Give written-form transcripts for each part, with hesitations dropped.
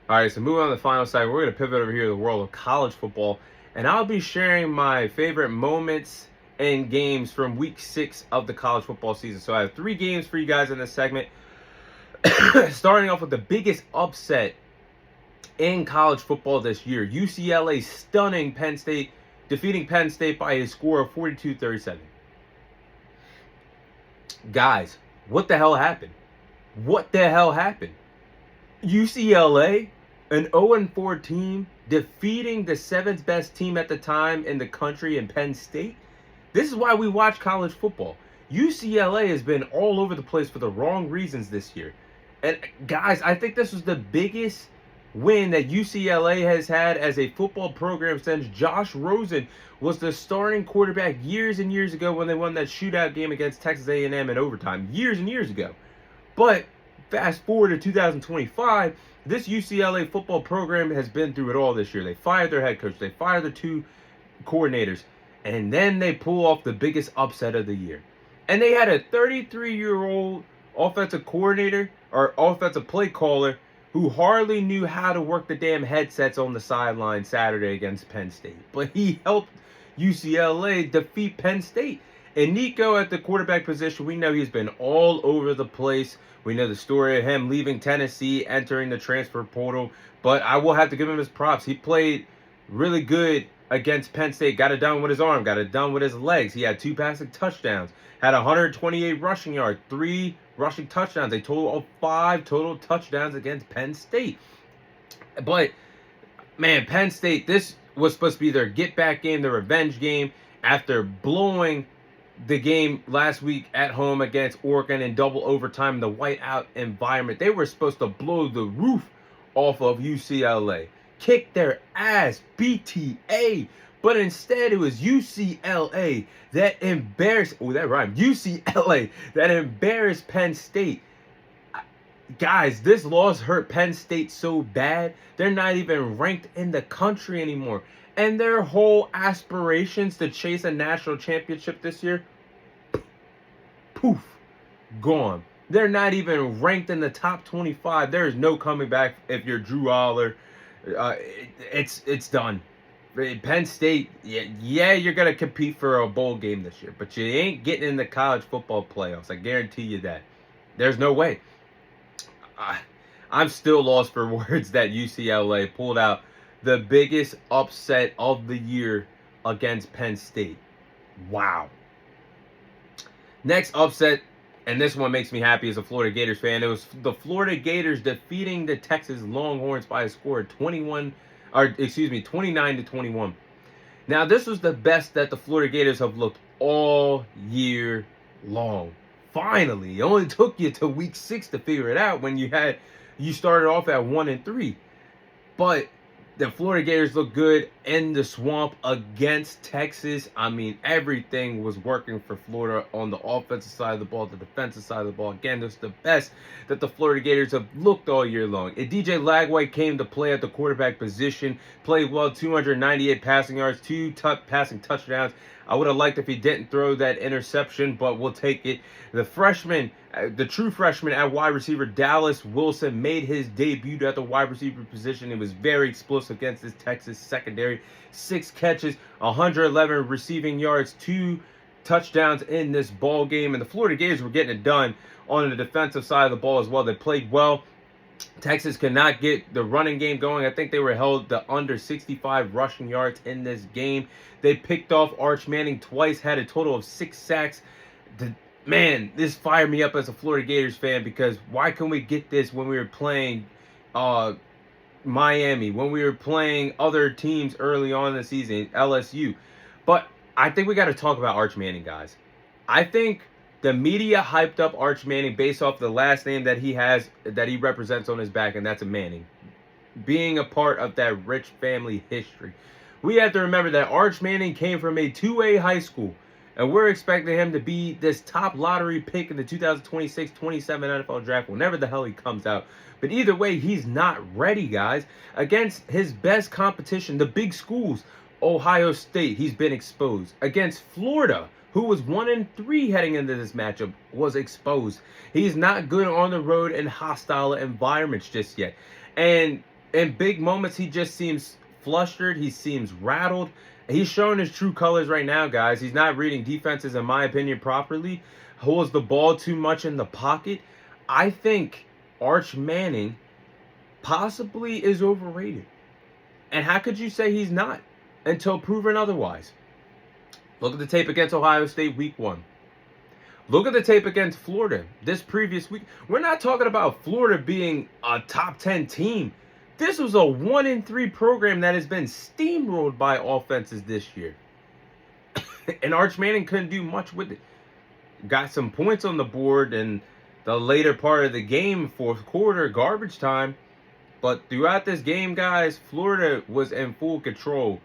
All right, so moving on to the final segment, we're going to pivot over here to the world of college football, and I'll be sharing my favorite moments and games from week 6 of the college football season. So I have 3 games for you guys in this segment. Starting off with the biggest upset in college football this year, UCLA stunning Penn State, defeating Penn State by a score of 42-37. Guys, what the hell happened? What the hell happened? UCLA, an 0-4 team, defeating the 7th best team at the time in the country in Penn State. This is why we watch college football. UCLA has been all over the place for the wrong reasons this year. And guys, I think this was the biggest win that UCLA has had as a football program since Josh Rosen was the starting quarterback years and years ago when they won that shootout game against Texas A&M in overtime. Years and years ago. But fast forward to 2025, this UCLA football program has been through it all this year. They fired their head coach. They fired their 2 coordinators. And then they pull off the biggest upset of the year. And they had a 33-year-old offensive coordinator or offensive play caller who hardly knew how to work the damn headsets on the sideline Saturday against Penn State. But he helped UCLA defeat Penn State. And Nico at the quarterback position, we know he's been all over the place. We know the story of him leaving Tennessee, entering the transfer portal. But I will have to give him his props. He played really good against Penn State. Got it done with his arm. Got it done with his legs. He had 2 passing touchdowns. Had 128 rushing yards. 3 rushing touchdowns. A total of 5 total touchdowns against Penn State. But, man, Penn State, this was supposed to be their get-back game, their revenge game, after blowing the game last week at home against Oregon in double overtime in the whiteout environment. They were supposed to blow the roof off of UCLA. Kick their ass, BTA. But instead, it was UCLA that embarrassed, UCLA that embarrassed Penn State. Guys, this loss hurt Penn State so bad, they're not even ranked in the country anymore. And their whole aspirations to chase a national championship this year, poof, gone. They're not even ranked in the top 25. There is no coming back if you're Drew Aller. It's done. Penn State, yeah, you're going to compete for a bowl game this year, but you ain't getting in the college football playoffs. I guarantee you that. There's no way. I'm still lost for words that UCLA pulled out the biggest upset of the year against Penn State. Wow. Next upset, and this one makes me happy as a Florida Gators fan. It was the Florida Gators defeating the Texas Longhorns by a score of 29-21. Now, this was the best that the Florida Gators have looked all year long. Finally, it only took you to week 6 to figure it out when you started off at 1-3. But the Florida Gators look good in the swamp against Texas. I mean, everything was working for Florida on the offensive side of the ball, the defensive side of the ball. Again, this is the best that the Florida Gators have looked all year long. And DJ Lagway came to play at the quarterback position, played well, 298 passing yards, 2 passing touchdowns. I would have liked if he didn't throw that interception, but we'll take it. The freshman, the true freshman at wide receiver, Dallas Wilson, made his debut at the wide receiver position. He was very explosive against this Texas secondary. 6 catches, 111 receiving yards, 2 touchdowns in this ball game. And the Florida Gators were getting it done on the defensive side of the ball as well. They played well. Texas could not get the running game going. I think they were held to under 65 rushing yards in this game. They picked off Arch Manning twice, had a total of 6 sacks. Man, this fired me up as a Florida Gators fan, because why couldn't we get this when we were playing Miami, when we were playing other teams early on in the season, LSU? But I think we got to talk about Arch Manning, guys. I think the media hyped up Arch Manning based off the last name that he has, that he represents on his back, and that's a Manning. Being a part of that rich family history. We have to remember that Arch Manning came from a 2A high school, and we're expecting him to be this top lottery pick in the 2026-27 NFL draft, whenever the hell he comes out. But either way, he's not ready, guys. Against his best competition, the big schools, Ohio State, he's been exposed. Against Florida, who was 1-3 heading into this matchup, was exposed. He's not good on the road in hostile environments just yet. And in big moments, he just seems flustered. He seems rattled. He's showing his true colors right now, guys. He's not reading defenses, in my opinion, properly. Holds the ball too much in the pocket. I think Arch Manning possibly is overrated. And how could you say he's not until proven otherwise? Look at the tape against Ohio State week 1. Look at the tape against Florida this previous week. We're not talking about Florida being a top 10 team. This was a 1-3 program that has been steamrolled by offenses this year. And Arch Manning couldn't do much with it. Got some points on the board in the later part of the game, fourth quarter, garbage time. But throughout this game, guys, Florida was in full control.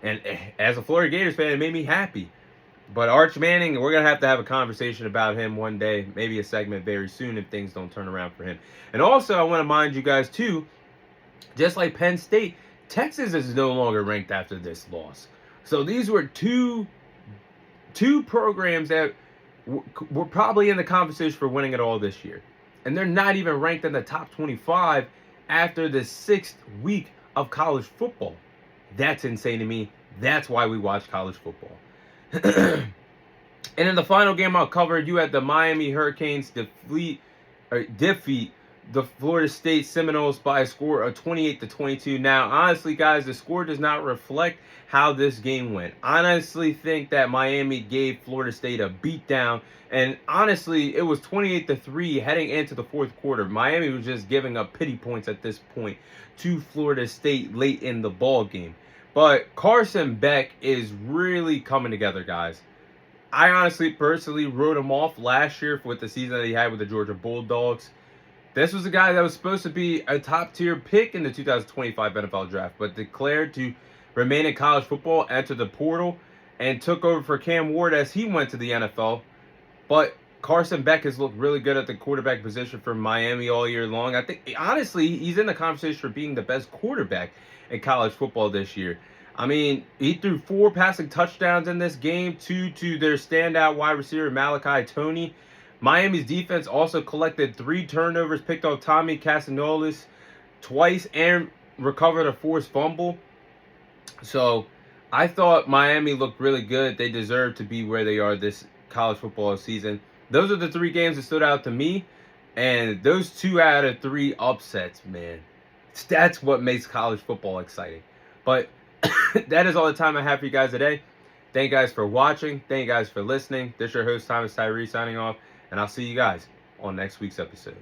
And as a Florida Gators fan, it made me happy. But Arch Manning, we're going to have a conversation about him one day. Maybe a segment very soon if things don't turn around for him. And also, I want to mind you guys, too, just like Penn State, Texas is no longer ranked after this loss. So these were two programs that were probably in the conversation for winning it all this year. And they're not even ranked in the top 25 after the 6th week of college football. That's insane to me. That's why we watch college football. And in the final game I'll cover, you had the Miami Hurricanes defeat the Florida State Seminoles by a score of 28-22. Now, honestly, guys, the score does not reflect how this game went. I honestly think that Miami gave Florida State a beatdown. And honestly, it was 28-3 heading into the fourth quarter. Miami was just giving up pity points at this point to Florida State late in the ball game. But Carson Beck is really coming together, guys. I honestly, personally wrote him off last year with the season that he had with the Georgia Bulldogs. This was a guy that was supposed to be a top-tier pick in the 2025 NFL Draft, but declared to remain in college football, enter the portal, and took over for Cam Ward as he went to the NFL. But Carson Beck has looked really good at the quarterback position for Miami all year long. I think, honestly, he's in the conversation for being the best quarterback in college football this year. I mean, he threw 4 passing touchdowns in this game, 2 to their standout wide receiver, Malachi Toney. Miami's defense also collected 3 turnovers, picked off Tommy Castagnoli twice, and recovered a forced fumble. So I thought Miami looked really good. They deserve to be where they are this college football season. Those are the 3 games that stood out to me. And those 2 out of 3 upsets, man. That's what makes college football exciting. But that is all the time I have for you guys today. Thank you guys for watching. Thank you guys for listening. This is your host, Thomas Tyree, signing off. And I'll see you guys on next week's episode.